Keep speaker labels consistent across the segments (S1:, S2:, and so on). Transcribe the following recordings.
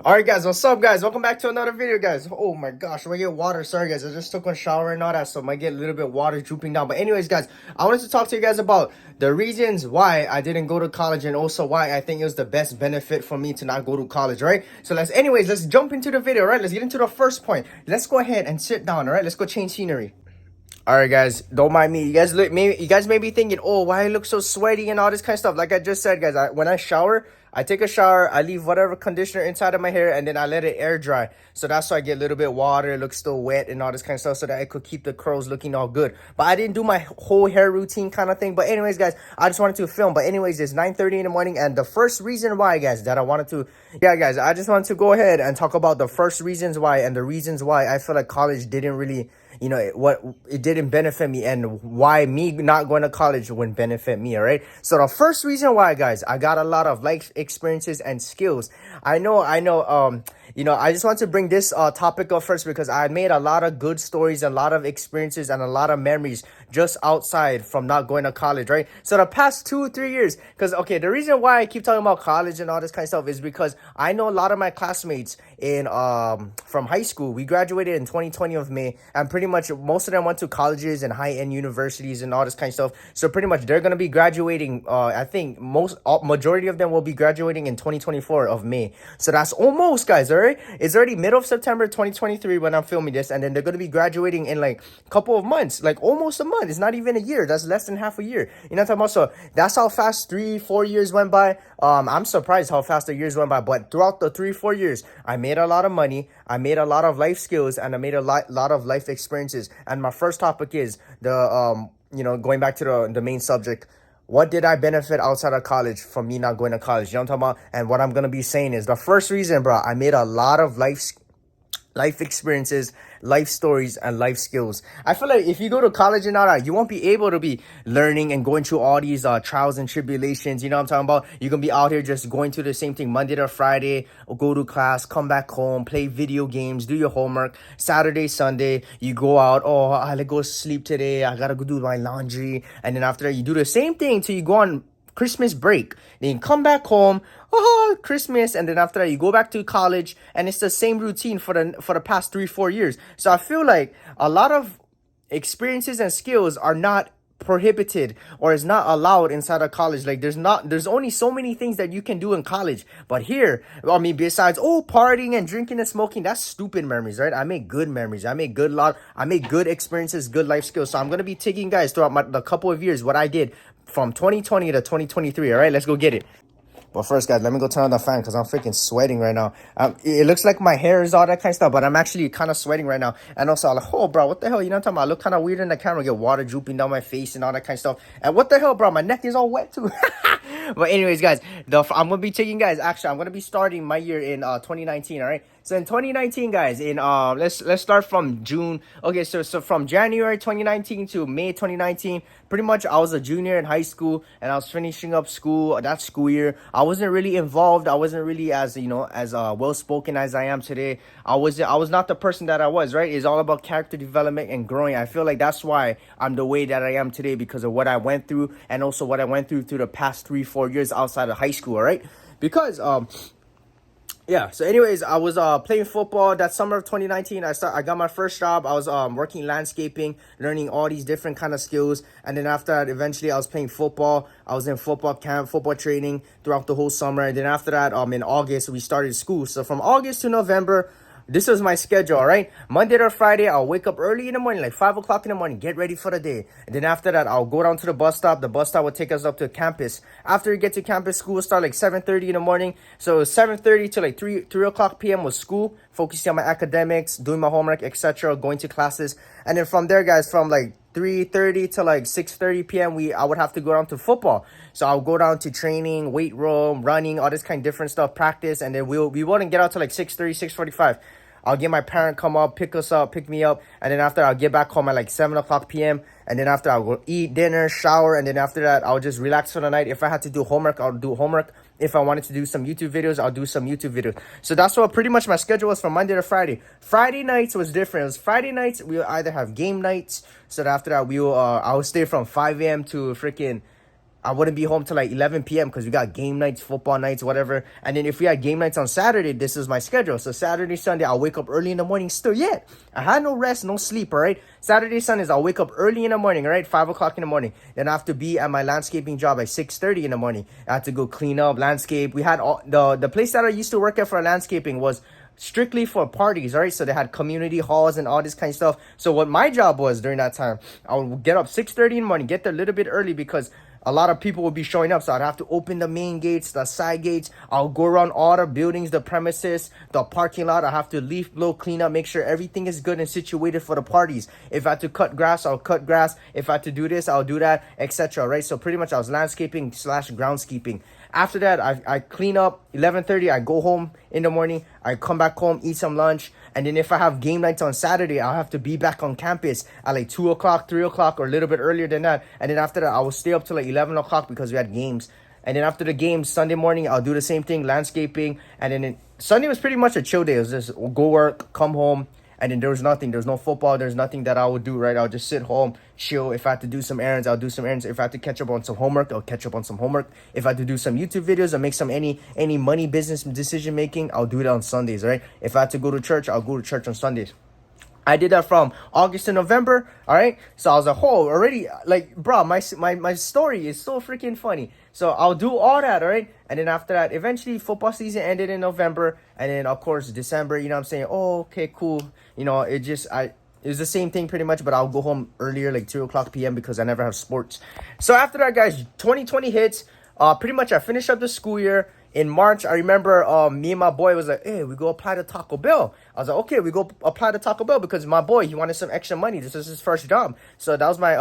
S1: Alright guys, what's up guys? Welcome back to another video guys. Oh my gosh, I get water. Sorry guys, I just took a shower and all that, so I might get a little bit of water drooping down. But anyways guys, I wanted to talk to you guys about the reasons why I didn't go to college and also why I think it was the best benefit for me to not go to college, right? So let's jump into the video, right? Let's get into the first point. Let's go ahead and sit down, alright? Let's go change scenery. All right, guys, don't mind me. You guys may be thinking, oh, why I look so sweaty and all this kind of stuff. Like I just said, guys, when I shower, I take a shower, I leave whatever conditioner inside of my hair, and then I let it air dry. So that's why I get a little bit of water, it looks still wet and all this kind of stuff, so that it could keep the curls looking all good. But I didn't do my whole hair routine kind of thing. But anyways, guys, I just wanted to film. But anyways, it's 9:30 in the morning, and the first reason why, guys, that I wanted to, guys, I just wanted to go ahead and talk about the first reasons why and the reasons why I feel like college didn't really, it didn't benefit me, and why me not going to college wouldn't benefit me. All right, so the first reason why, guys, I got a lot of life experiences and skills. I know I just want to bring this topic up first because I made a lot of good stories, a lot of experiences, and a lot of memories just outside from not going to college, right? So the past 2 or 3 years, because okay, the reason why I keep talking about college and all this kind of stuff is because I know a lot of my classmates in from high school. We graduated in 2020 of May, and pretty much most of them went to colleges and high-end universities and all this kind of stuff. So pretty much they're gonna be graduating. I think majority of them will be graduating in 2024 of May. So that's almost, guys. All right, it's already middle of September 2023 when I'm filming this, and then they're gonna be graduating in like a couple of months, like almost a month. It's not even a year. That's less than half a year. You know what I'm talking about? So that's how fast 3-4 years went by. I'm surprised how fast the years went by. But throughout the 3-4 years, I made a lot of money. I made a lot of life skills, and I made a lot of life experiences. And my first topic is going back to the main subject. What did I benefit outside of college from me not going to college? You know what I'm talking about? And what I'm gonna be saying is the first reason, bro, I made a lot of life experiences, life stories, and life skills. I feel like if you go to college and all that, you won't be able to be learning and going through all these trials and tribulations. You know what I'm talking about? You're gonna be out here just going through the same thing Monday to Friday, or go to class, come back home, play video games, do your homework. Saturday, Sunday, you go out. Oh, I gotta go sleep today. I gotta go do my laundry. And then after that, you do the same thing till you go on Christmas break. Then you come back home, Christmas, and then after that you go back to college, and it's the same routine for the past 3-4 years. So I feel like a lot of experiences and skills are not prohibited or is not allowed inside of college. Like there's only so many things that you can do in college. But here, I mean, besides partying and drinking and smoking, that's stupid memories, right? I make good memories. I make good experiences, good life skills. So I'm gonna be taking guys throughout the couple of years what I did from 2020 to 2023. All right, let's go get it. But first, guys, let me go turn on the fan because I'm freaking sweating right now. It looks like my hair is all that kind of stuff, but I'm actually kind of sweating right now. And also, I'm like, oh, bro, what the hell? You know what I'm talking about? I look kind of weird in the camera, get water drooping down my face and all that kind of stuff. And what the hell, bro? My neck is all wet, too. But anyways, guys, I'm going to be taking, guys, actually, I'm going to be starting my year in 2019, all right? So in 2019, guys, let's start from June. Okay, so from January 2019 to May 2019, pretty much I was a junior in high school, and I was finishing up school that school year. I wasn't really involved. I wasn't really as well spoken as I am today. I was not the person that I was, right? It's all about character development and growing. I feel like that's why I'm the way that I am today, because of what I went through, and also what I went through the past 3-4 years outside of high school, all right? Because yeah, so anyways, I was playing football that summer of 2019. I got my first job. I was working landscaping, learning all these different kind of skills. And then after that, eventually I was playing football. I was in football camp, football training throughout the whole summer. And then after that, in August, we started school. So from August to November, this was my schedule, all right? Monday to Friday, I'll wake up early in the morning, like 5 o'clock in the morning, get ready for the day. And then after that, I'll go down to the bus stop. The bus stop will take us up to campus. After we get to campus, school will start like 7:30 in the morning. So 7:30 to like 3 o'clock p.m. was school, focusing on my academics, doing my homework, etc., going to classes. And then from there, guys, from like 3:30 to like 6:30 p.m. I would have to go down to football. So I'll go down to training, weight room, running, all this kind of different stuff, practice, and then we wouldn't get out to like 6:30, 6:45. I'll get my parent come up, pick me up, and then after I'll get back home at like 7 o'clock p.m. And then after I'll go eat dinner, shower, and then after that I'll just relax for the night. If I had to do homework, I'll do homework. If I wanted to do some YouTube videos, I'll do some YouTube videos. So that's what pretty much my schedule was from Monday to Friday. Friday nights was different. It was Friday nights, we would either have game nights. So after that, I would stay from 5 a.m. to freaking I wouldn't be home till like 11 p.m. because we got game nights, football nights, whatever. And then if we had game nights on Saturday, this is my schedule. So Saturday, Sunday, I'll wake up early in the morning still. Yeah, I had no rest, no sleep, all right? Saturday, Sundays, I'll wake up early in the morning, all right? 5 o'clock in the morning. Then I have to be at my landscaping job at 6:30 in the morning. I had to go clean up, landscape. We had the place that I used to work at for landscaping was strictly for parties, all right? So they had community halls and all this kind of stuff. So what my job was during that time, I would get up 6:30 in the morning, get there a little bit early because a lot of people would be showing up. So I'd have to open the main gates, the side gates. I'll go around all the buildings, the premises, the parking lot. I have to leaf blow, clean up, make sure everything is good and situated for the parties. If I had to cut grass, I'll cut grass. If I had to do this, I'll do that, etc. Right? So pretty much I was landscaping / groundskeeping. After that, I clean up, 11:30, I go home in the morning, I come back home, eat some lunch, and then if I have game nights on Saturday, I'll have to be back on campus at like 2 o'clock, 3 o'clock, or a little bit earlier than that, and then after that, I will stay up till like 11 o'clock because we had games, and then after the games, Sunday morning, I'll do the same thing, landscaping, and then Sunday was pretty much a chill day. It was just go work, come home, and then there was nothing. There's no football. There's nothing that I would do, right? I'll just sit home, chill. If I had to do some errands, I'll do some errands. If I had to catch up on some homework, I'll catch up on some homework. If I had to do some YouTube videos or make some any money business decision making, I'll do it on Sundays, right? If I had to go to church, I'll go to church on Sundays. I did that from August to November, all right? So I was like, oh, already, like, bro, my story is so freaking funny. So I'll do all that, all right? And then after that, eventually football season ended in November. And then, of course, December, you know what I'm saying? Oh, okay, cool. You know, it was the same thing pretty much, but I'll go home earlier, like 2 o'clock p.m. because I never have sports. So after that, guys, 2020 hits. Pretty much I finished up the school year. In March, I remember me and my boy was like, hey, we go apply to Taco Bell. I was like, okay, we go apply to Taco Bell because my boy, he wanted some extra money. This is his first job. So that was my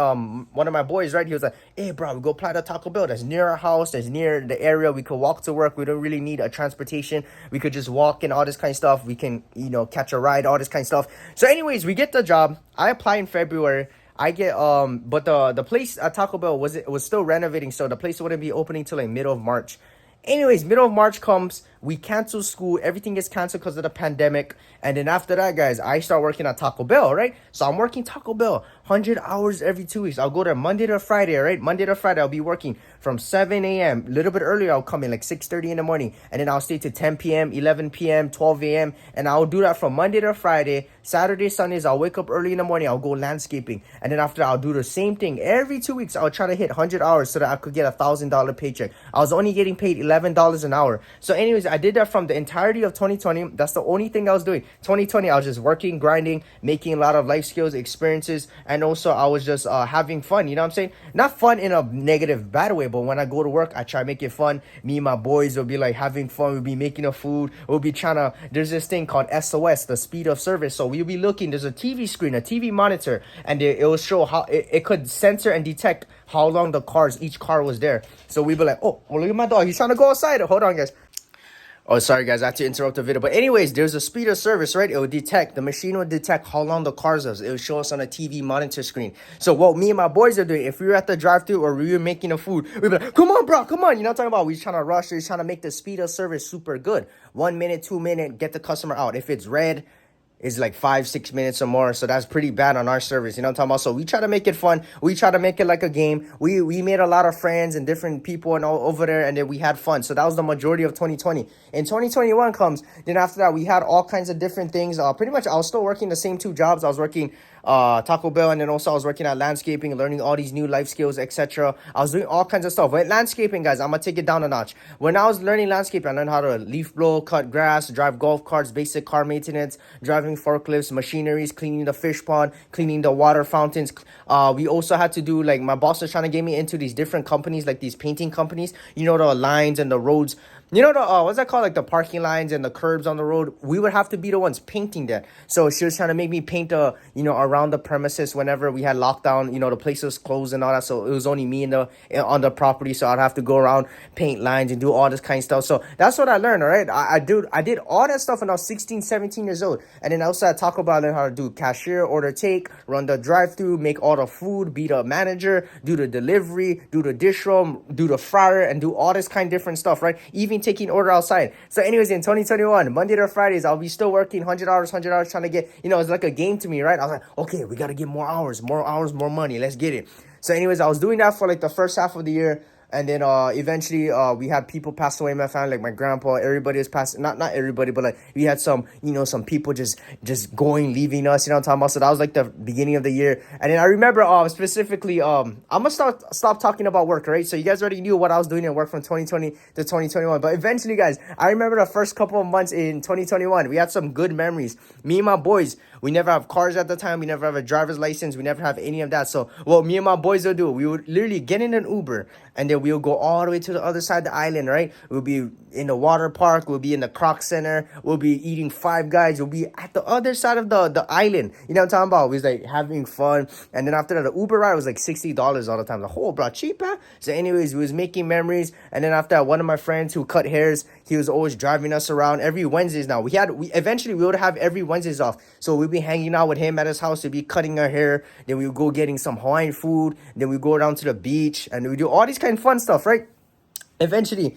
S1: one of my boys, right? He was like, hey, bro, we go apply to Taco Bell. That's near our house. That's near the area. We could walk to work. We don't really need a transportation. We could just walk and all this kind of stuff. We can, you know, catch a ride, all this kind of stuff. So anyways, we get the job. I apply in February. I get but the place at Taco Bell was still renovating, so the place wouldn't be opening till like middle of March. Anyways, middle of March comes, we cancel school, everything gets canceled because of the pandemic, and then after that, guys, I start working at Taco Bell, right? So I'm working Taco Bell 100 hours every 2 weeks. I'll go there Monday to Friday, right? Monday to Friday, I'll be working from 7 a.m. A little bit earlier, I'll come in like 6:30 in the morning, and then I'll stay to 10 p.m., 11 p.m., 12 a.m., and I'll do that from Monday to Friday. Saturday, Sundays, I'll wake up early in the morning, I'll go landscaping, and then after that, I'll do the same thing. Every 2 weeks, I'll try to hit 100 hours so that I could get $1,000 paycheck. I was only getting paid $11 an hour. So anyways, I did that from the entirety of 2020. That's the only thing I was doing. 2020, I was just working, grinding, making a lot of life skills, experiences, and also I was just having fun, you know what I'm saying? Not fun in a negative, bad way, but when I go to work, I try to make it fun. Me and my boys will be like having fun. We'll be making a food. We'll be trying to, there's this thing called SOS, the speed of service. So we'll be looking, there's a TV screen, a TV monitor, and it will show how, it could censor and detect how long each car was there. So we'd be like, oh, look at my dog. He's trying to go outside. Hold on, guys. Oh, sorry, guys. I have to interrupt the video. But anyways, there's a speed of service, right? The machine will detect how long the cars is. It will show us on a TV monitor screen. So what me and my boys are doing, if we were at the drive-thru or we were making a food, we'd be like, come on, bro, come on. You know what I'm talking about? We're trying to rush. We're trying to make the speed of service super good. 1 minute, 2 minute, get the customer out. If it's red, is like 5-6 minutes or more, so that's pretty bad on our service, you know what I'm talking about? So we try to make it fun, we try to make it like a game. We made a lot of friends and different people and all over there, and then we had fun. So that was the majority of 2020. And 2021 comes, then after that we had all kinds of different things. Pretty much I was still working the same 2 jobs. I was working Taco Bell, and then also I was working at landscaping, learning all these new life skills, etc. I was doing all kinds of stuff. With landscaping, guys, I'm gonna take it down a notch. When I was learning landscaping, I learned how to leaf blow, cut grass, drive golf carts, basic car maintenance, driving forklifts, machineries, cleaning the fish pond, cleaning the water fountains. We also had to do, like, my boss was trying to get me into these different companies, like these painting companies, you know, the lines and the roads. You know, the what's that called? Like the parking lines and the curbs on the road. We would have to be the ones painting that. So she was trying to make me paint around the premises whenever we had lockdown. You know, the place was closed and all that. So it was only me on the property. So I'd have to go around, paint lines and do all this kind of stuff. So that's what I learned, all right? I did all that stuff when I was 16, 17 years old. And then also at Taco Bell, I learned how to do cashier, order take, run the drive-thru, make all the food, be the manager, do the delivery, do the dish room, do the fryer, and do all this kind of different stuff, right? Even taking order outside. So anyways, in 2021, Monday to Fridays, I'll be still working 100 hours, trying to get, it's like a game to me, right? I was like, okay, we got to get more hours, more money. Let's get it. So anyways, I was doing that for like the first half of the year. And then eventually we had people pass away in my family, like my grandpa. Everybody was passing, not everybody, but like we had some, some people just going, leaving us, you know what I'm talking about. So that was like the beginning of the year. And then I remember specifically I'm gonna stop talking about work, right? So you guys already knew what I was doing in work from 2020 to 2021. But eventually, guys, I remember the first couple of months in 2021, we had some good memories. Me and my boys, we never have cars at the time. We never have a driver's license. We never have any of that. So what me and my boys would do, we would literally get in an Uber, and then we'll go all the way to the other side of the island, right? We'll be in the water park. We'll be in the Croc Center. We'll be eating Five Guys. We'll be at the other side of the island. You know what I'm talking about? We was like having fun. And then after that, the Uber ride was like $60 all the time. The whole bro, cheap, huh? So anyways, we was making memories. And then after that, one of my friends who cut hairs, he was always driving us around every Wednesdays now. We eventually would have every Wednesdays off. So we'd be hanging out with him at his house. We'd be cutting our hair. Then we would go getting some Hawaiian food. Then we go down to the beach and we do all these kind of fun stuff, right? Eventually,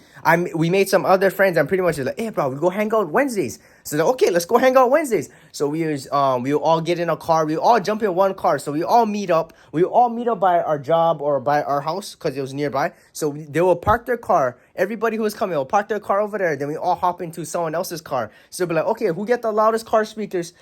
S1: we made some other friends. I'm pretty much like, hey, bro, we go hang out Wednesdays. So like, okay, let's go hang out Wednesdays. So we all get in a car. We all jump in one car. So we all meet up. We all meet up by our job or by our house because it was nearby. So they will park their car. Everybody who was coming will park their car over there. Then we all hop into someone else's car. So we'll be like, okay, who get the loudest car speakers?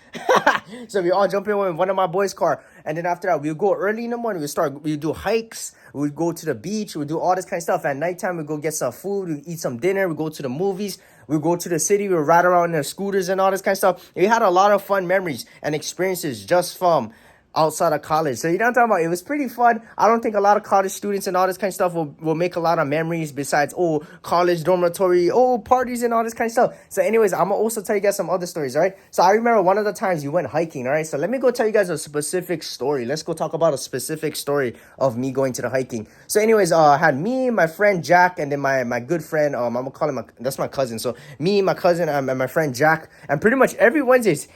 S1: So we all jump in with one of my boys' car. And then after that, we'll go early in the morning. We do hikes. We go to the beach. We do all this kind of stuff. At nighttime, we go get some food. We eat some dinner. We go to the movies. We go to the city. We ride around in the scooters and all this kind of stuff. We had a lot of fun memories and experiences just from outside of college. So you know what I'm talking about? It was pretty fun. I don't think a lot of college students and all this kind of stuff will make a lot of memories besides, college dormitory, parties and all this kind of stuff. So anyways, I'm gonna also tell you guys some other stories, all right? So I remember one of the times you went hiking, all right? So let me go tell you guys a specific story. Let's go talk about a specific story of me going to the hiking. So anyways, I had me, my friend Jack, and then my good friend, I'm gonna call him, that's my cousin. So me, my cousin, and my friend Jack, and pretty much every Wednesdays,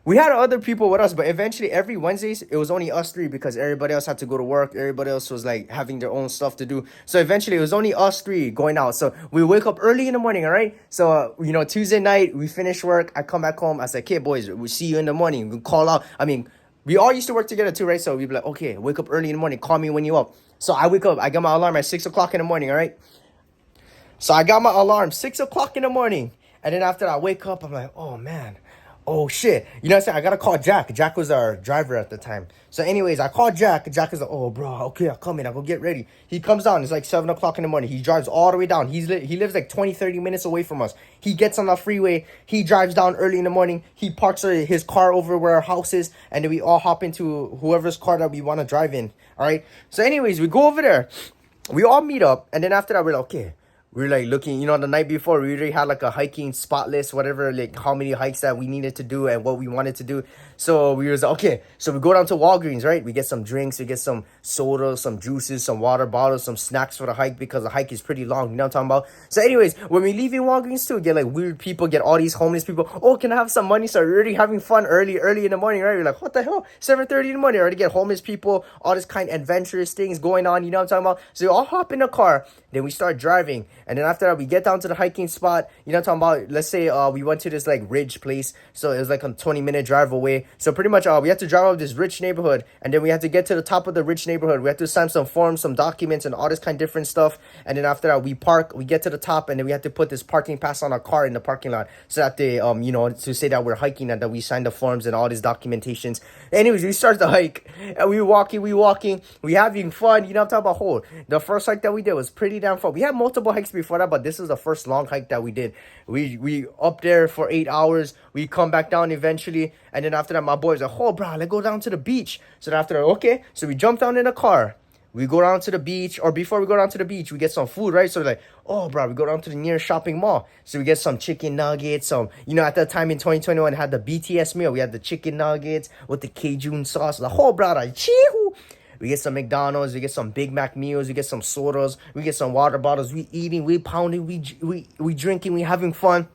S1: we had other people with us, but eventually every Wednesdays, it was only us three because everybody else had to go to work. Everybody else was like having their own stuff to do. So eventually it was only us three going out. So we wake up early in the morning, all right? So, Tuesday night, we finish work. I come back home. I said, okay, boys, we'll see you in the morning. We call out. We all used to work together too, right? So we'd be like, okay, wake up early in the morning. Call me when you up. So I wake up. I got my alarm at 6 o'clock in the morning, all right? So I got my alarm 6 o'clock in the morning. And then after I wake up, I'm like, oh, man. Oh, shit. You know what I'm saying? I got to call Jack. Jack was our driver at the time. So anyways, I called Jack. Jack is like, oh, bro, okay, I'll come in. I'll go get ready. He comes down. It's like 7 o'clock in the morning. He drives all the way down. He lives like 20, 30 minutes away from us. He gets on the freeway. He drives down early in the morning. He parks his car over where our house is. And then we all hop into whoever's car that we want to drive in. All right? So anyways, we go over there. We all meet up. And then after that, we're like, okay. We were like looking, the night before, we already had like a hiking spot list, whatever, like how many hikes that we needed to do and what we wanted to do. So we was like, okay, so we go down to Walgreens, right? We get some drinks, we get some soda, some juices, some water bottles, some snacks for the hike because the hike is pretty long, you know what I'm talking about? So anyways, when we leave in Walgreens too, get like weird people, get all these homeless people. Oh, can I have some money? So we're already having fun early in the morning, right? We're like, what the hell? 7:30 in the morning, already get homeless people, all this kind of adventurous things going on, you know what I'm talking about? So we all hop in the car, then we start driving. And then after that, we get down to the hiking spot. You know what I'm talking about? Let's say we went to this like ridge place. So it was like a 20-minute drive away. So pretty much we had to drive up this rich neighborhood. And then we had to get to the top of the rich neighborhood. We had to sign some forms, some documents, and all this kind of different stuff. And then after that, we get to the top. And then we had to put this parking pass on our car in the parking lot. So that they, to say that we're hiking and that we signed the forms and all these documentations. Anyways, we start the hike. And we walking. We having fun. You know what I'm talking about? The first hike that we did was pretty damn fun. We had multiple hikes before that, but this is the first long hike that we did. We up there for 8 hours. We come back down eventually. And then after that, my boys are like, oh, bro, let's go down to the beach. So after that, okay. So we jump down in the car. We go down to the beach. Or before we go down to the beach, we get some food, right? So we're like, oh, bro, we go down to the nearest shopping mall. So we get some chicken nuggets. At that time in 2021, had the BTS meal. We had the chicken nuggets with the Cajun sauce. The whole brother, chee-hoo. We get some McDonald's, we get some Big Mac meals, we get some sodas, we get some water bottles, we eating, we pounding, we drinking, we having fun.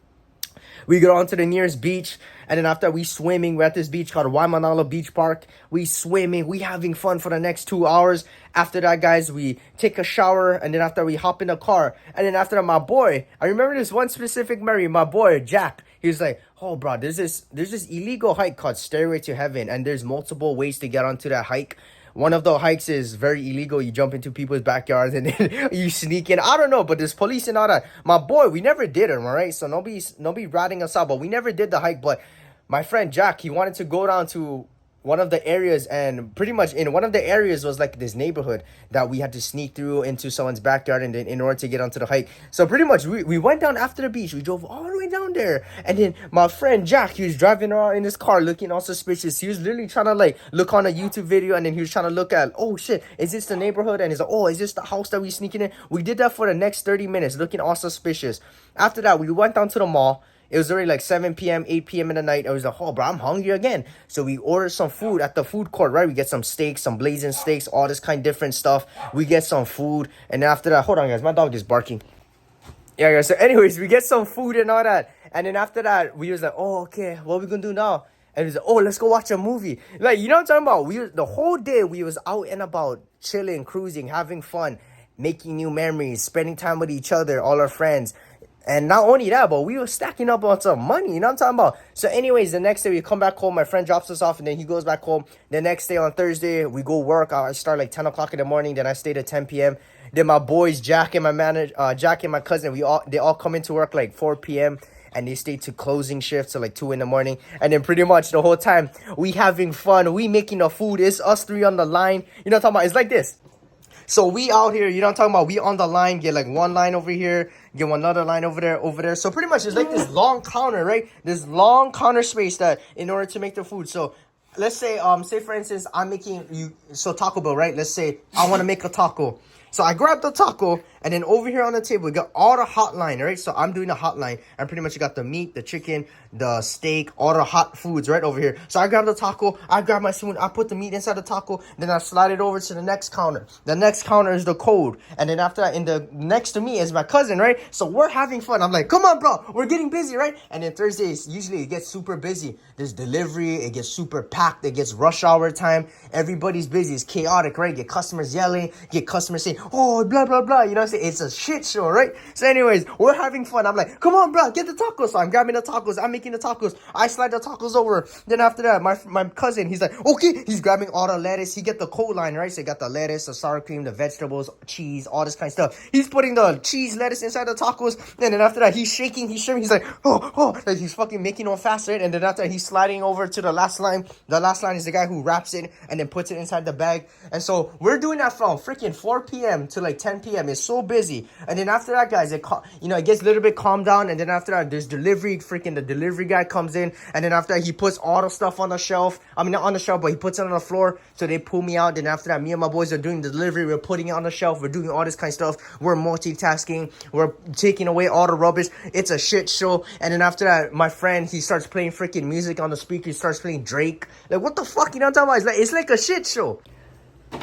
S1: We go on to the nearest beach, and then after we swimming, we're at this beach called Waimanalo Beach Park. We swimming, we having fun for the next 2 hours. After that, guys, we take a shower, and then after we hop in the car. And then after that, my boy, I remember this one specific memory, my boy, Jack, he was like, oh, bro, there's this illegal hike called Stairway to Heaven, and there's multiple ways to get onto that hike. one of the hikes is very illegal. You jump into people's backyards and then you sneak in. I don't know, but there's police and all that. My boy, we never did it, all right? So nobody ratting us out, but we never did the hike. But my friend Jack, he wanted to go down to one of the areas, and pretty much in one of the areas was like this neighborhood that we had to sneak through into someone's backyard, and then in order to get onto the hike. So pretty much we went down after the beach. We drove all the way down there, and then my friend Jack, he was driving around in his car looking all suspicious. He was literally trying to like look on a YouTube video, and then he was trying to look at, oh shit, is this the neighborhood? And he's like, oh, is this the house that we sneaking in? We did that for the next 30 minutes looking all suspicious. After that, we went down to the mall. It was already like 7 p.m., 8 p.m. in the night. I was like, oh, bro, I'm hungry again. So we ordered some food at the food court, right? We get some steaks, some blazing steaks, all this kind of different stuff. We get some food. And after that, hold on, guys. My dog is barking. Yeah, guys. So anyways, we get some food and all that. And then after that, we was like, oh, okay, what are we going to do now? And he was like, oh, let's go watch a movie. Like, you know what I'm talking about? The whole day, we was out and about, chilling, cruising, having fun, making new memories, spending time with each other, all our friends. And not only that, but we were stacking up on some money, you know what I'm talking about? So anyways, the next day we come back home, my friend drops us off, and then he goes back home. The next day on Thursday, we go work. I start like 10 o'clock in the morning, then I stay to 10 p.m. Then my boys, Jack and my cousin, they all come into work like 4 p.m. and they stay to closing shifts, so like 2 in the morning. And then pretty much the whole time, we having fun, we making the food. It's us three on the line. You know what I'm talking about? It's like this. So we out here, you know what I'm talking about? We on the line, get like one line over here, get another line over there. So pretty much it's like this long counter, right? This long counter space that in order to make the food. So let's say, say for instance, I'm making Taco Bell, right? Let's say I want to make a taco. So I grab the taco, and then over here on the table, we got all the hot line, right? So I'm doing the hot line, and pretty much you got the meat, the chicken, the steak, all the hot foods right over here. So I grab the taco, I grab my spoon, I put the meat inside the taco, then I slide it over to the next counter. The next counter is the code, and then after that, in the next to me is my cousin, right? So we're having fun. I'm like, come on, bro, we're getting busy, right? And then Thursdays, usually it gets super busy. There's delivery, it gets super packed, it gets rush hour time. Everybody's busy, it's chaotic, right? Get customers yelling, get customers saying, oh, blah, blah, blah. You know what I'm saying? It's a shit show, right? So anyways, we're having fun. I'm like, come on, bro, get the tacos. So I'm grabbing the tacos. I'm making the tacos. I slide the tacos over. Then after that, my cousin, he's like, okay. He's grabbing all the lettuce. He get the cold line, right? So he got the lettuce, the sour cream, the vegetables, cheese, all this kind of stuff. He's putting the cheese, lettuce inside the tacos. And then after that, he's shaking, he's shaking. He's like, oh. Like he's fucking making them faster. Right? And then after that, he's sliding over to the last line. The last line is the guy who wraps it and then puts it inside the bag. And so we're doing that from freaking 4 p.m. to like 10 p.m. It's so busy. And then after that, guys, it gets a little bit calmed down. And then after that, there's delivery. Freaking the delivery guy comes in. And then after that, he puts all the stuff on the shelf. I mean, not on the shelf, but he puts it on the floor. So they pull me out. Then after that, me and my boys are doing the delivery. We're putting it on the shelf. We're doing all this kind of stuff. We're multitasking. We're taking away all the rubbish. It's a shit show. And then after that, my friend, he starts playing freaking music on the speaker. He starts playing Drake. Like, what the fuck? You know what I'm talking about? It's like a shit show.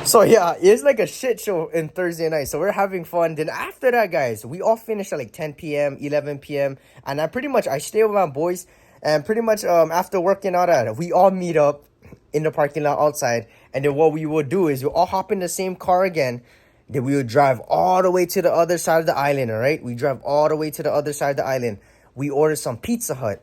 S1: So yeah, it's like a shit show in Thursday night. So we're having fun. Then after that, guys, we all finish at like 10 p.m., 11 p.m. And I stay with my boys. And pretty much after working out that, we all meet up in the parking lot outside. And then what we will do is we'll all hop in the same car again. Then we will drive all the way to the other side of the island, all right? We drive all the way to the other side of the island. We order some Pizza Hut.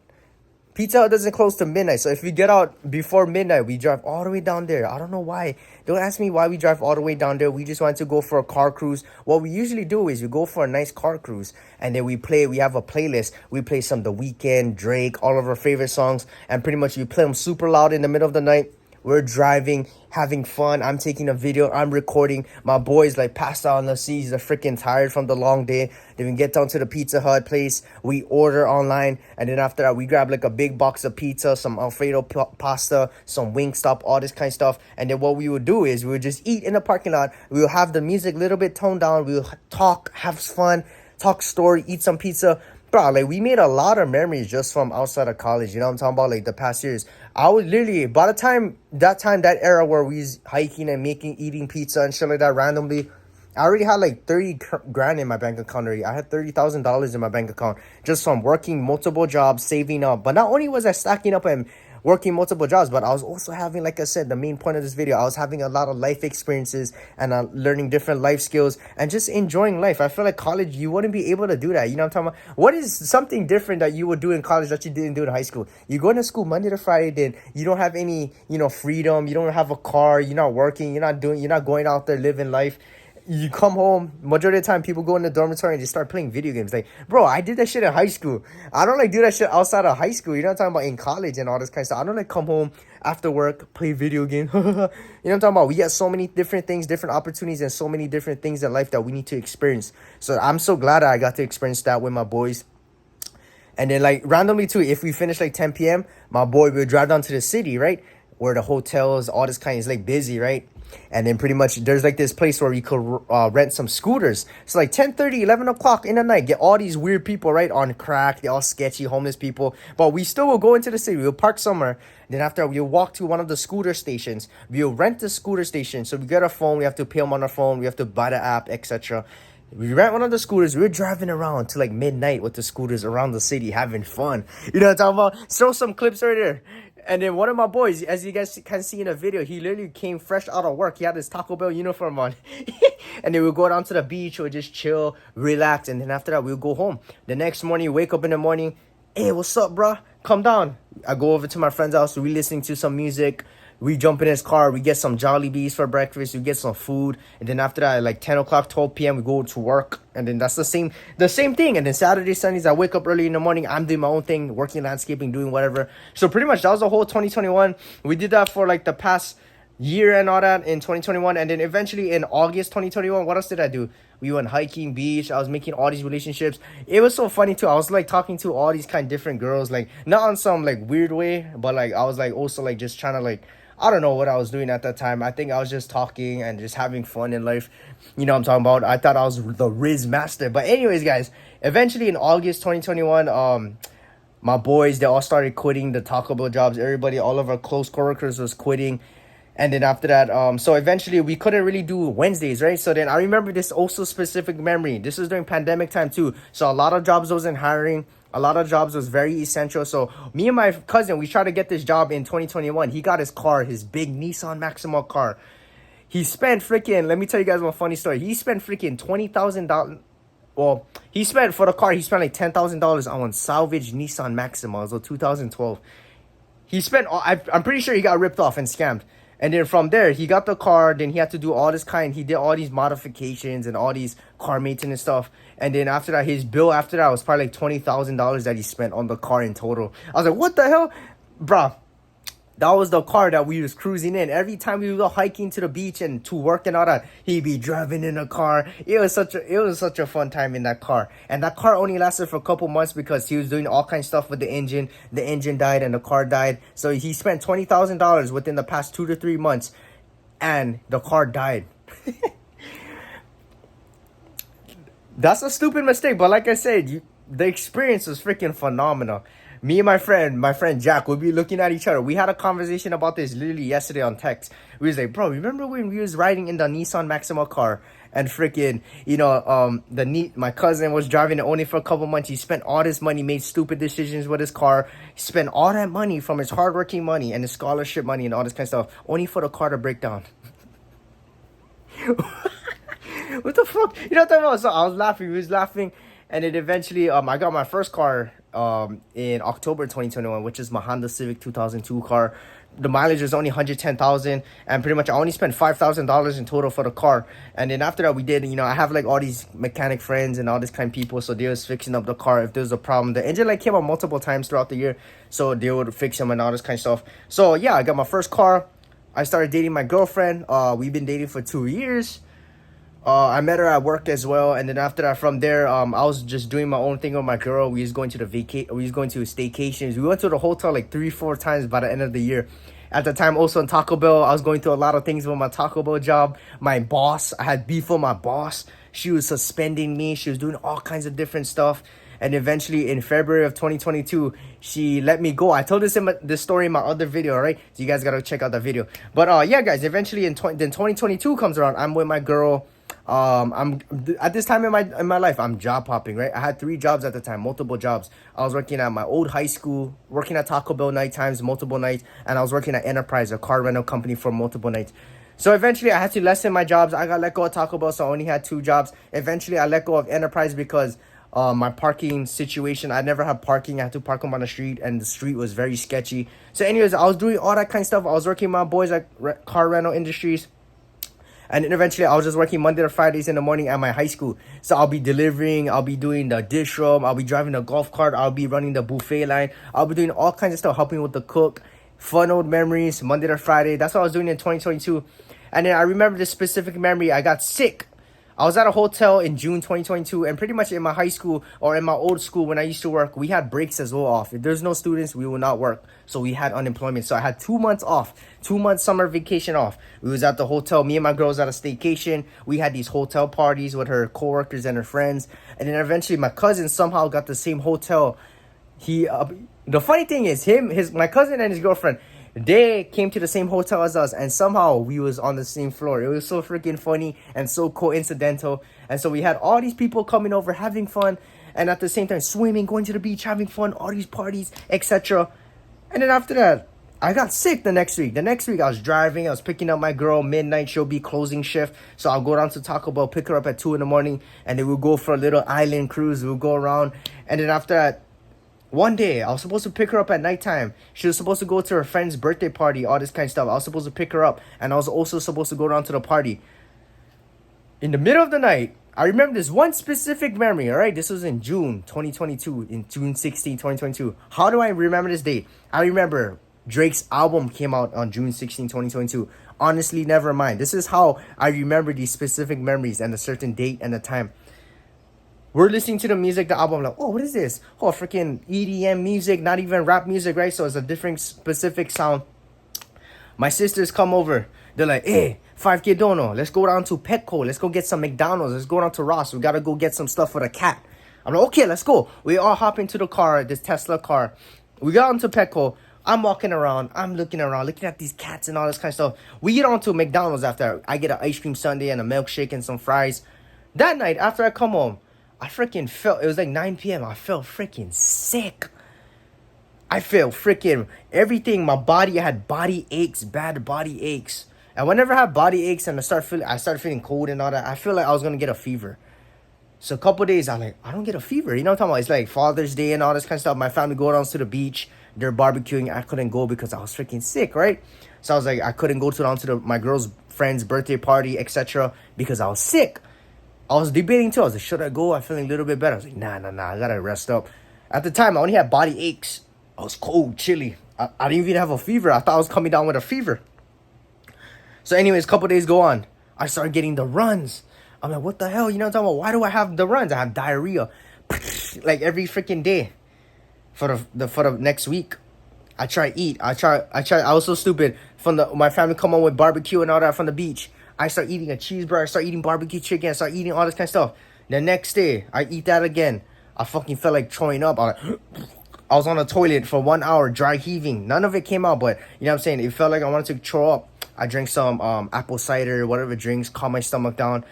S1: Pizza Hut doesn't close to midnight. So if we get out before midnight, we drive all the way down there. I don't know why. Don't ask me why we drive all the way down there. We just want to go for a car cruise. What we usually do is we go for a nice car cruise. And then we have a playlist. We play some The Weeknd, Drake, all of our favorite songs. And pretty much we play them super loud in the middle of the night. We're driving, having fun. I'm taking a video. I'm recording. My boys like passed out on the seats. They're freaking tired from the long day. Then we get down to the Pizza Hut place. We order online. And then after that, we grab like a big box of pizza, some Alfredo pasta, some Wingstop, all this kind of stuff. And then what we would do is we would just eat in the parking lot. We will have the music a little bit toned down. We will talk, have fun, talk story, eat some pizza. Bro, like, we made a lot of memories just from outside of college. You know what I'm talking about? Like, the past years. I was literally, by the time, that era where we was hiking and eating pizza and shit like that randomly, I already had like 30 grand in my bank account already. I had $30,000 in my bank account just from working multiple jobs, saving up. But not only was I stacking up and working multiple jobs, but I was also having, like I said, the main point of this video, I was having a lot of life experiences and learning different life skills and just enjoying life. I feel like college, you wouldn't be able to do that. You know what I'm talking about? What is something different that you would do in college that you didn't do in high school? You go into school Monday to Friday, then you don't have any, freedom. You don't have a car. You're not working. You're not going out there living life. You come home, majority of the time people go in the dormitory and just start playing video games. Like, bro, I did that shit in high school. I don't like do that shit outside of high school. You know what I'm talking about? In college and all this kind of stuff. I don't like come home after work, play video game. You know what I'm talking about? We get so many different things, different opportunities, and so many different things in life that we need to experience. So I'm so glad I got to experience that with my boys. And then, like, randomly too, if we finish like 10 p.m., my boy will drive down to the city, right? Where the hotels, all this kind is like busy, right? And then pretty much there's like this place where you could rent some scooters. So like 10:30, 11 o'clock in the night, get all these weird people, right, on crack. They're all sketchy, homeless people. But we still will go into the city. We'll park somewhere. Then after, we'll walk to one of the scooter stations. We'll rent the scooter station. So we get a phone. We have to pay them on our phone. We have to buy the app, etc. We rent one of the scooters. We're driving around to like midnight with the scooters around the city, having fun. You know what I'm talking about? Show some clips right there. And then one of my boys, as you guys can see in the video, he literally came fresh out of work. He had his Taco Bell uniform on. And then we'll go down to the beach. We'll just chill, relax. And then after that, we'll go home. The next morning, wake up in the morning. Hey, what's up, bro? Come down. I go over to my friend's house. We listening to some music. We jump in his car. We get some Jollibees for breakfast. We get some food. And then after that, like 10 o'clock, 12 p.m., we go to work. And then that's the same thing. And then Saturday, Sundays, I wake up early in the morning. I'm doing my own thing, working landscaping, doing whatever. So pretty much that was the whole 2021. We did that for like the past year and all that in 2021. And then eventually in August 2021, what else did I do? We went hiking, beach. I was making all these relationships. It was so funny too. I was like talking to all these kind of different girls, like not on some like weird way, but like I was like also like just trying to like, I don't know what I was doing at that time. I think I was just talking and just having fun in life. You know what I'm talking about? I thought I was the Riz master. But anyways, guys, eventually in August 2021, my boys, they all started quitting the Taco Bell jobs. Everybody, all of our close coworkers was quitting. And then after that, so eventually we couldn't really do Wednesdays, right? So then I remember this also specific memory. This was during pandemic time too. So a lot of jobs wasn't hiring. A lot of jobs was very essential. So me and my cousin, we tried to get this job in 2021. He got his car, his big Nissan Maxima car. He spent freaking, let me tell you guys one funny story. He spent freaking $20,000. Well, he spent for the car, he spent like $10,000 on salvage Nissan Maxima. So 2012. He spent, I'm pretty sure he got ripped off and scammed. And then from there, he got the car. Then he had to do all this he did all these modifications and all these car maintenance stuff. And then after that, his bill after that was probably like $20,000 that he spent on the car in total. I was like, what the hell? Bruh, that was the car that we was cruising in. Every time we would go hiking to the beach and to work and all that, he'd be driving in a car. It was such a fun time in that car. And that car only lasted for a couple months because he was doing all kinds of stuff with the engine. The engine died and the car died. So he spent $20,000 within the past 2 to 3 months, and the car died. That's a stupid mistake, but like I said, the experience was freaking phenomenal. Me and my friend Jack, we'll be looking at each other. We had a conversation about this literally yesterday on text. We was like, bro, remember when we was riding in the Nissan Maxima car and freaking, my cousin was driving it only for a couple months. He spent all this money, made stupid decisions with his car. He spent all that money from his hardworking money and his scholarship money and all this kind of stuff, only for the car to break down. What the fuck? You know what I'm talking about? So I was laughing. We was laughing. And then eventually, I got my first car in October 2021, which is my Honda Civic 2002 car. The mileage was only 110,000, and pretty much I only spent $5,000 in total for the car. And then after that, we did, I have like all these mechanic friends and all this kind of people, so they was fixing up the car if there was a problem. The engine light came out multiple times throughout the year, so they would fix them and all this kind of stuff. So yeah, I got my first car. I started dating my girlfriend. We've been dating for 2 years. I met her at work as well, and then after that, from there, I was just doing my own thing with my girl. We was going to staycations. We went to the hotel like 3-4 times by the end of the year. At the time, also in Taco Bell, I was going through a lot of things with my Taco Bell job. My boss, I had beef with my boss. She was suspending me. She was doing all kinds of different stuff. And eventually, in February of 2022, she let me go. I told this story in my other video, right? So you guys gotta check out the video. But yeah, guys, eventually then 2022 comes around. I'm with my girl. I'm at this time in my life, I'm job hopping, right? I had 3 jobs at the time, multiple jobs. I was working at my old high school, working at Taco Bell night times, multiple nights, and I was working at Enterprise, a car rental company, for multiple nights. So eventually I had to lessen my jobs. I got let go of Taco Bell, so I only had 2 jobs. Eventually I let go of Enterprise because my parking situation, I never had parking. I had to park them on the street, and the street was very sketchy. So anyways, I was doing all that kind of stuff. I was working with my boys at car rental industries. And then eventually I was just working Monday to Fridays in the morning at my high school. So I'll be delivering, I'll be doing the dish room, I'll be driving the golf cart, I'll be running the buffet line, I'll be doing all kinds of stuff, helping with the cook. Fun old memories, Monday to Friday. That's what I was doing in 2022. And then I remember this specific memory. I got sick. I was at a hotel in June 2022, and pretty much in my high school or in my old school when I used to work, we had breaks as well off. If there's no students, we will not work. So we had unemployment. So I had 2 months off, 2 months summer vacation off. We was at the hotel. Me and my girls at a staycation. We had these hotel parties with her coworkers and her friends. And then eventually my cousin somehow got the same hotel. The funny thing is my cousin and his girlfriend, they came to the same hotel as us, and somehow we was on the same floor. It was so freaking funny and so coincidental. And so we had all these people coming over, having fun, and at the same time swimming, going to the beach, having fun, all these parties, etc. And then after that, I got sick the next week. The next week I was driving, I was picking up my girl, midnight, she'll be closing shift. So I'll go down to Taco Bell, pick her up at 2 in the morning, and then we'll go for a little island cruise. We'll go around. And then after that, one day, I was supposed to pick her up at nighttime. She was supposed to go to her friend's birthday party, all this kind of stuff. I was supposed to pick her up, and I was also supposed to go down to the party. In the middle of the night, I remember this one specific memory, all right? This was in June 2022, in June 16, 2022. How do I remember this date? I remember Drake's album came out on June 16, 2022. Honestly, never mind. This is how I remember these specific memories and a certain date and the time. We're listening to the music, the album, like, oh, what is this? Oh, freaking EDM music, not even rap music, right? So it's a different specific sound. My sisters come over. They're like, hey, 5K Dono, let's go down to Petco. Let's go get some McDonald's. Let's go down to Ross. We got to go get some stuff for the cat. I'm like, okay, let's go. We all hop into the car, this Tesla car. We got into Petco. I'm walking around. I'm looking around, looking at these cats and all this kind of stuff. We get on to McDonald's after. I get an ice cream sundae and a milkshake and some fries. That night, after I come home, I freaking felt, it was like 9 p.m. I felt freaking sick. I felt freaking everything. My body, I had body aches, bad body aches. And whenever I have body aches and I started feeling cold and all that, I feel like I was going to get a fever. So a couple days, I'm like, I don't get a fever. You know what I'm talking about? It's like Father's Day and all this kind of stuff. My family go down to the beach. They're barbecuing. I couldn't go because I was freaking sick, right? So I was like, I couldn't go down to my girl's friend's birthday party, etc. because I was sick. I was debating too. I was like, should I go? I'm feeling a little bit better. I was like, nah. I gotta rest up. At the time, I only had body aches. I was cold, chilly. I didn't even have a fever. I thought I was coming down with a fever. So anyways, a couple days go on. I started getting the runs. I'm like, what the hell? You know what I'm talking about? Why do I have the runs? I have diarrhea. Like every freaking day. For the next week. I try to eat. I was so stupid. My family come on with barbecue and all that from the beach. I start eating a cheeseburger, I start eating barbecue chicken, I start eating all this kind of stuff. The next day, I eat that again. I fucking felt like throwing up. I was on the toilet for 1 hour, dry heaving. None of it came out, but you know what I'm saying? It felt like I wanted to throw up. I drank some apple cider, whatever drinks, calm my stomach down.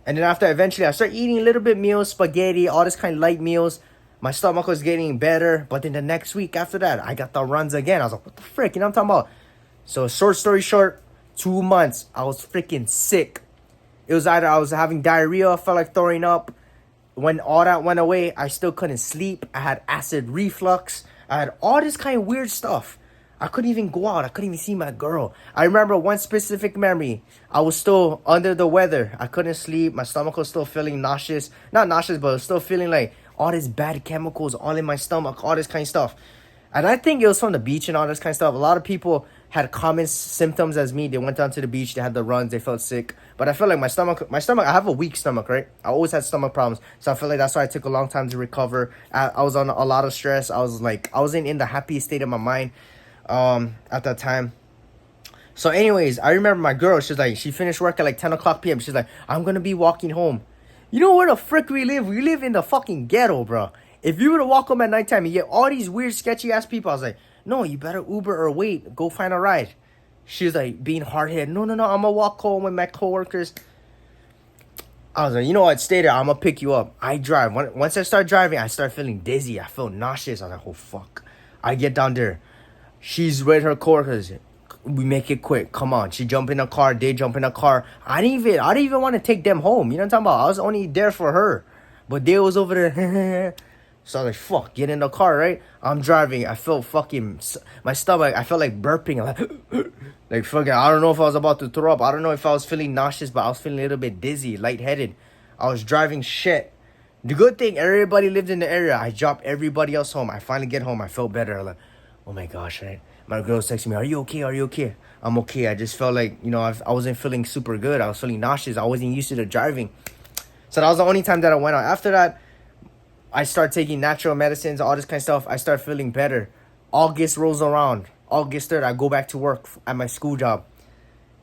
S1: And then after, eventually, I started eating a little bit meals, spaghetti, all this kind of light meals. My stomach was getting better. But then the next week after that, I got the runs again. I was like, what the frick? You know what I'm talking about? So short story short, 2 months, I was freaking sick. It was either I was having diarrhea, felt like throwing up. When all that went away, I still couldn't sleep. I had acid reflux. I had all this kind of weird stuff. I couldn't even go out. I couldn't even see my girl. I remember one specific memory. I was still under the weather. I couldn't sleep. My stomach was still feeling nauseous. Not nauseous, but it was still feeling like all these bad chemicals all in my stomach, all this kind of stuff. And I think it was from the beach and all this kind of stuff. A lot of people had common symptoms as me. They went down to the beach, they had the runs, they felt sick. But I felt like my stomach, I have a weak stomach, right? I always had stomach problems. So I feel like that's why it took a long time to recover. I was on a lot of stress. I wasn't in the happiest state of my mind at that time. So anyways, I remember my girl, she finished work at like 10 o'clock p.m. She's like, I'm going to be walking home. You know where the frick we live? We live in the fucking ghetto, bro. If you were to walk home at nighttime, you get all these weird, sketchy ass people. I was like, no, you better Uber or wait. Go find a ride. She was like being hard-headed. No, I'm going to walk home with my coworkers. I was like, you know what, stay there. I'm gonna pick you up. I drive. Once I start driving, I start feeling dizzy. I feel nauseous. I was like, oh fuck. I get down there. She's with her coworkers. We make it quick. Come on. She jump in the car. They jump in the car. I didn't even want to take them home. You know what I'm talking about? I was only there for her. But they was over there. So I was like, fuck, get in the car, right? I'm driving. I felt fucking, my stomach, I felt like burping. Like fucking, I don't know if I was about to throw up. I don't know if I was feeling nauseous, but I was feeling a little bit dizzy, lightheaded. I was driving shit. The good thing, everybody lived in the area. I dropped everybody else home. I finally get home. I felt better. Like, oh my gosh, right? My girl's texting me, are you okay? Are you okay? I'm okay. I just felt like, you know, I wasn't feeling super good. I was feeling nauseous. I wasn't used to the driving. So that was the only time that I went out. After that, I start taking natural medicines, all this kind of stuff. I start feeling better. August rolls around. August 3rd, I go back to work at my school job.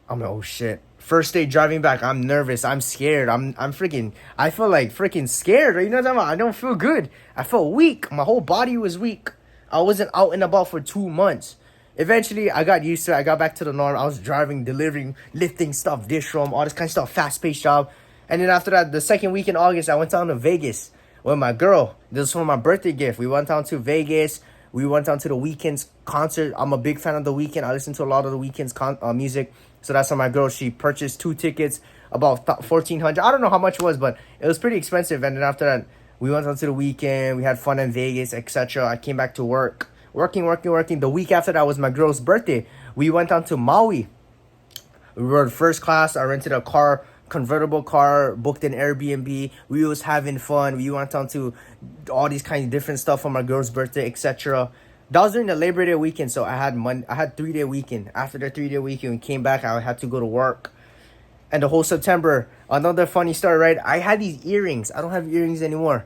S1: I'm like, oh shit. First day driving back, I'm nervous. I'm scared. I'm freaking, I feel like freaking scared. You know what I'm talking about? I don't feel good. I felt weak. My whole body was weak. I wasn't out and about for 2 months. Eventually, I got used to it. I got back to the norm. I was driving, delivering, lifting stuff, dish room, all this kind of stuff, fast-paced job. And then after that, the second week in August, I went down to Vegas with my girl. This was for my birthday gift. We went down to Vegas. We went down to the Weeknd's concert. I'm a big fan of the Weeknd. I listen to a lot of the Weeknd's music. So that's how my girl, she purchased 2 tickets, about $1,400. I don't know how much it was, but it was pretty expensive. And then after that, we went down to the Weeknd. We had fun in Vegas, etc. I came back to work. Working. The week after that was my girl's birthday. We went down to Maui. We rode first class. I rented a car, convertible car, booked an Airbnb. We was having fun. We went down to all these kind of different stuff for my girl's birthday, etc. That was during the Labor Day weekend, so I had 3-day weekend. After the 3-day weekend, we came back. I had to go to work. And the whole September, another funny story, right? I had these earrings. I don't have earrings anymore.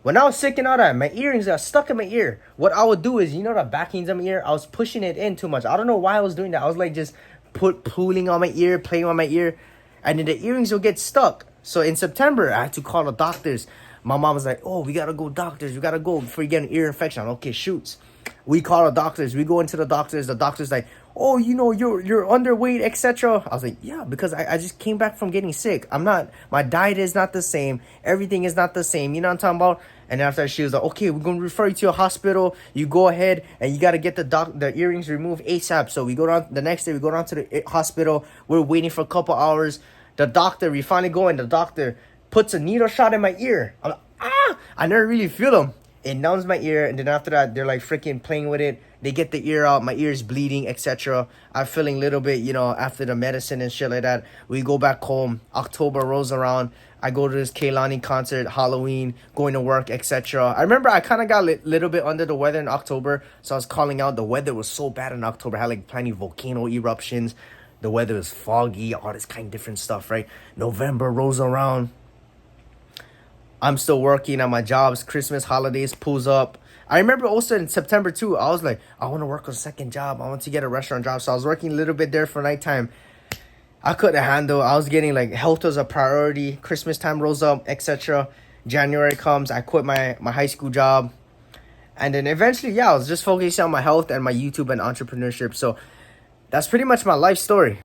S1: When I was sick and all that, my earrings got stuck in my ear. What I would do is, you know the backings in my ear? I was pushing it in too much. I don't know why I was doing that. I was like just pulling on my ear, playing on my ear. And then the earrings will get stuck. So in September, I had to call the doctors. My mom was like, oh, we got to go doctors. We got to go before you get an ear infection. Okay, shoots. We call the doctors. We go into the doctors. The doctor's like, oh, you know, you're underweight, etc. I was like, yeah, because I just came back from getting sick. My diet is not the same. Everything is not the same. You know what I'm talking about? And after she was like, okay, we're going to refer you to a hospital. You go ahead and you got to get the earrings removed ASAP. So we go down the next day. We go down to the hospital. We're waiting for a couple hours. The doctor, we finally go in. The doctor puts a needle shot in my ear. I'm like, ah! I never really feel them. It numbs my ear. And then after that, they're like freaking playing with it. They get the ear out. My ear is bleeding, etc. I'm feeling a little bit, you know, after the medicine and shit like that. We go back home. October rolls around. I go to this Kehlani concert, Halloween, going to work, etc. I remember I kind of got a little bit under the weather in October. So I was calling out. The weather was so bad in October. I had like plenty of volcano eruptions. The weather was foggy, all this kind of different stuff, right? November rolls around. I'm still working at my jobs. Christmas, holidays pulls up. I remember also in September too, I was like, I want to work on a second job. I want to get a restaurant job. So I was working a little bit there for nighttime. I couldn't handle. I was getting like health was a priority. Christmas time rolls up, etc. January comes. I quit my high school job. And then eventually, yeah, I was just focusing on my health and my YouTube and entrepreneurship. So that's pretty much my life story.